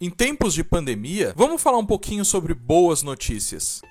Em tempos de pandemia, vamos falar um pouquinho sobre boas notícias.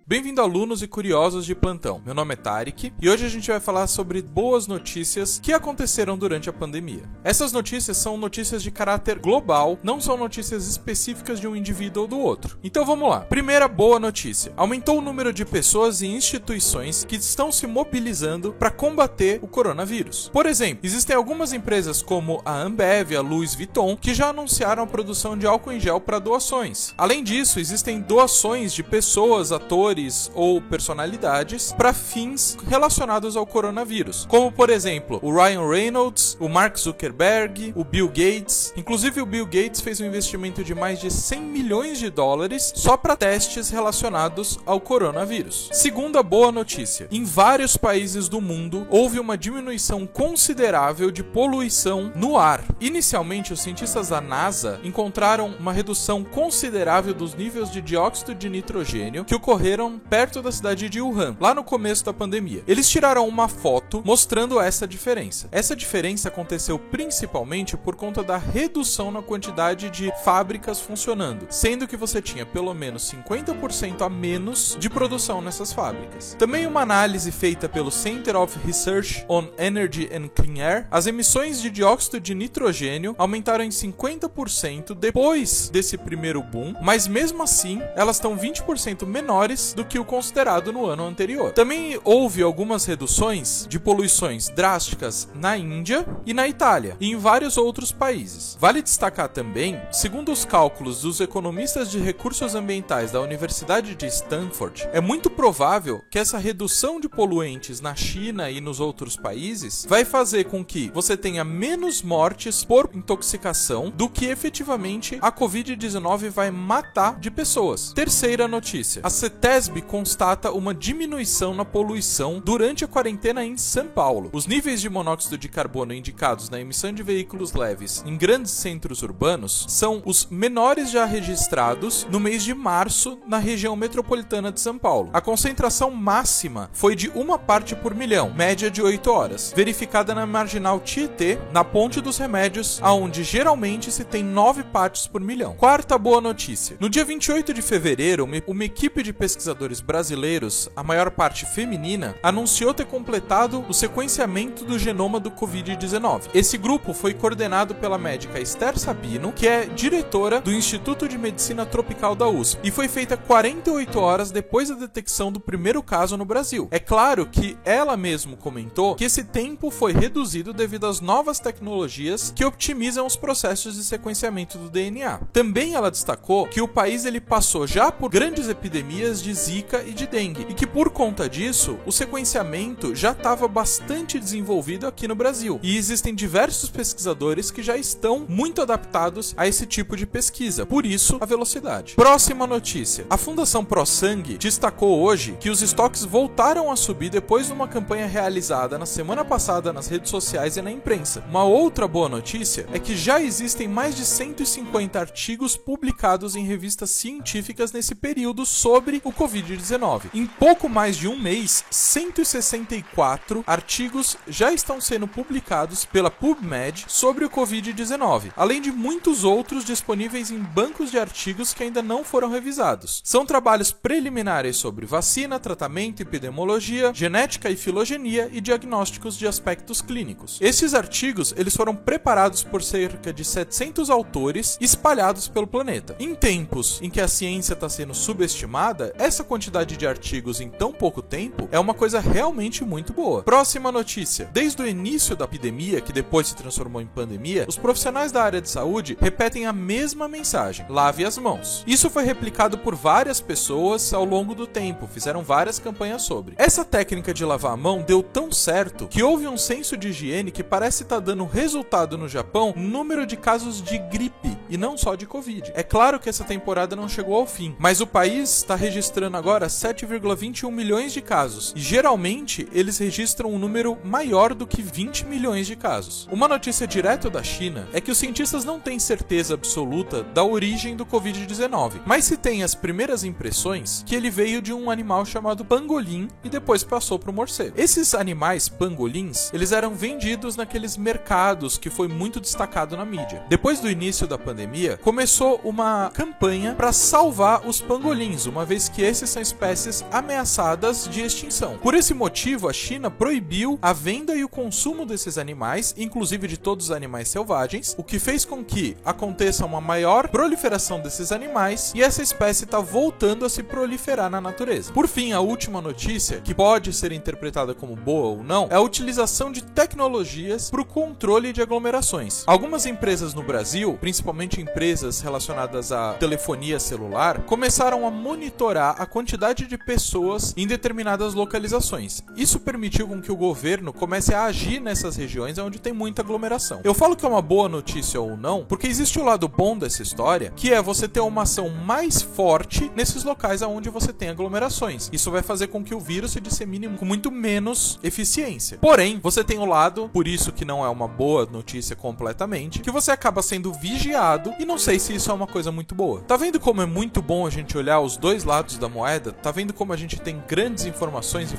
Bem-vindo, alunos e curiosos de plantão. Meu nome é Tarek e hoje a gente vai falar sobre boas notícias que aconteceram durante a pandemia. Essas notícias são notícias de caráter global, não são notícias específicas de um indivíduo ou do outro. Então vamos lá. Primeira boa notícia. Aumentou o número de pessoas e instituições que estão se mobilizando para combater o coronavírus. Por exemplo, existem algumas empresas como a Ambev e a Louis Vuitton que já anunciaram a produção de álcool em gel para doações. Além disso, existem doações de pessoas, atores ou personalidades para fins relacionados ao coronavírus, como por exemplo o Ryan Reynolds, o Mark Zuckerberg, o Bill Gates. Inclusive o Bill Gates fez um investimento de mais de 100 milhões de dólares só para testes relacionados ao coronavírus. Segunda boa notícia: em vários países do mundo houve uma diminuição considerável de poluição no ar. Inicialmente, os cientistas da NASA encontraram uma redução considerável dos níveis de dióxido de nitrogênio que ocorreram perto da cidade de Wuhan, lá no começo da pandemia. Eles tiraram uma foto mostrando essa diferença. Essa diferença aconteceu principalmente por conta da redução na quantidade de fábricas funcionando, sendo que você tinha pelo menos 50% a menos de produção nessas fábricas. Também uma análise feita pelo Center of Research on Energy and Clean Air, as emissões de dióxido de nitrogênio aumentaram em 50% depois desse primeiro boom, mas mesmo assim elas estão 20% menores do que o considerado no ano anterior. Também houve algumas reduções de poluições drásticas na Índia e na Itália e em vários outros países. Vale destacar também, segundo os cálculos dos economistas de recursos ambientais da Universidade de Stanford, é muito provável que essa redução de poluentes na China e nos outros países vai fazer com que você tenha menos mortes por intoxicação do que efetivamente a Covid-19 vai matar de pessoas. Terceira notícia: a CETESB constata uma diminuição na poluição durante a quarentena em São Paulo. Os níveis de monóxido de carbono indicados na emissão de veículos leves em grandes centros urbanos são os menores já registrados no mês de março na região metropolitana de São Paulo. A concentração máxima foi de 1 parte por milhão, média de 8 horas, verificada na marginal Tietê, na Ponte dos Remédios, aonde geralmente se tem 9 partes por milhão. Quarta boa notícia: no dia 28 de fevereiro, uma equipe de pesquisadores brasileiros, a maior parte feminina, anunciou ter completado o sequenciamento do genoma do Covid-19. Esse grupo foi coordenado pela médica Esther Sabino, que é diretora do Instituto de Medicina Tropical da USP, e foi feita 48 horas depois da detecção do primeiro caso no Brasil. É claro que ela mesma comentou que esse tempo foi reduzido devido às novas tecnologias que optimizam os processos de sequenciamento do DNA. Também ela destacou que o país passou já por grandes epidemias de Zika e de dengue, e que por conta disso, o sequenciamento já estava bastante desenvolvido aqui no Brasil, e existem diversos pesquisadores que já estão muito adaptados a esse tipo de pesquisa, por isso a velocidade. Próxima notícia: a Fundação ProSangue destacou hoje que os estoques voltaram a subir depois de uma campanha realizada na semana passada nas redes sociais e na imprensa. Uma outra boa notícia é que já existem mais de 150 artigos publicados em revistas científicas nesse período sobre o Covid-19. Em pouco mais de um mês, 164 artigos já estão sendo publicados pela PubMed sobre o Covid-19, além de muitos outros disponíveis em bancos de artigos que ainda não foram revisados. São trabalhos preliminares sobre vacina, tratamento, epidemiologia, genética e filogenia e diagnósticos de aspectos clínicos. Esses artigos eles foram preparados por cerca de 700 autores espalhados pelo planeta. Em tempos em que a ciência está sendo subestimada, essa quantidade de artigos em tão pouco tempo é uma coisa realmente muito boa. Próxima notícia: desde o início da epidemia, que depois se transformou em pandemia, os profissionais da área de saúde repetem a mesma mensagem: lave as mãos. Isso foi replicado por várias pessoas ao longo do tempo, fizeram várias campanhas sobre. Essa técnica de lavar a mão deu tão certo que houve um senso de higiene que parece estar dando resultado no Japão no número de casos de gripe e não só de Covid. É claro que essa temporada não chegou ao fim, mas o país está registrando agora 7,21 milhões de casos, e geralmente eles registram um número maior do que 20 milhões de casos. Uma notícia direto da China é que os cientistas não têm certeza absoluta da origem do Covid-19, mas se tem as primeiras impressões que ele veio de um animal chamado pangolim e depois passou para o morcego. Esses animais pangolins, eles eram vendidos naqueles mercados que foi muito destacado na mídia. Depois do início da pandemia, começou uma campanha para salvar os pangolins, uma vez que esses são espécies ameaçadas de extinção. Por esse motivo, a China proibiu a venda e o consumo desses animais, inclusive de todos os animais selvagens, o que fez com que aconteça uma maior proliferação desses animais e essa espécie está voltando a se proliferar na natureza. Por fim, a última notícia, que pode ser interpretada como boa ou não, é a utilização de tecnologias para o controle de aglomerações. Algumas empresas no Brasil, principalmente empresas relacionadas à telefonia celular, começaram a monitorar a quantidade de pessoas em determinadas localizações. Isso permitiu com que o governo comece a agir nessas regiões onde tem muita aglomeração. Eu falo que é uma boa notícia ou não, porque existe o lado bom dessa história, que é você ter uma ação mais forte nesses locais onde você tem aglomerações. Isso vai fazer com que o vírus se dissemine com muito menos eficiência. Porém, você tem o lado, por isso que não é uma boa notícia completamente, que você acaba sendo vigiado e não sei se isso é uma coisa muito boa. Tá vendo como é muito bom a gente olhar os dois lados da moeda? Tá vendo como a gente tem grandes informações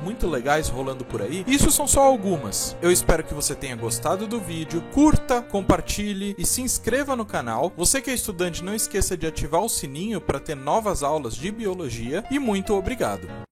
muito legais rolando por aí? Isso são só algumas. Eu espero que você tenha gostado do vídeo, curta, compartilhe e se inscreva no canal. Você que é estudante, não esqueça de ativar o sininho para ter novas aulas de biologia e muito obrigado.